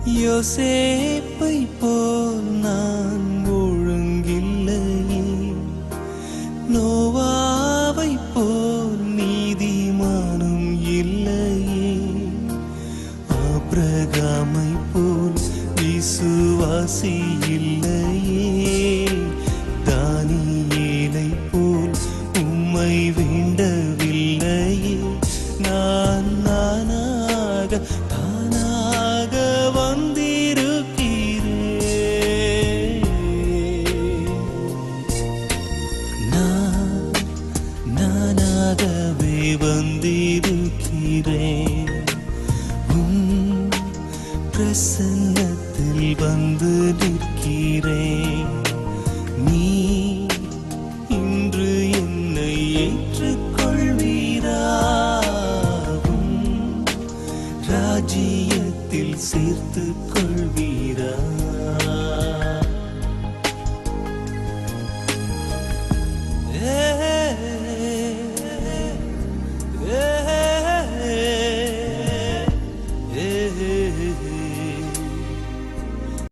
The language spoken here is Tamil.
யோசேப்பை போல் நான் ஒழுங்கில்லையே, நோவாவை போல் நீதிமானும் இல்லையே, ஆபிரகாமை போல் விசுவாசி இல்லையே, தானியேலை போல் உம்மை வேண்டவில்லையே. நான் தானாக வந்திருக்கிறேன். நானாகவே வந்திருக்கிறேன். பிரசன்னத்தில் வந்து நிற்கிறேன். நீ இன்று என்னை ஏற்றுக்கொள்வீராகும், ராஜ்யத்தில் சேர்த்துக்கொள்.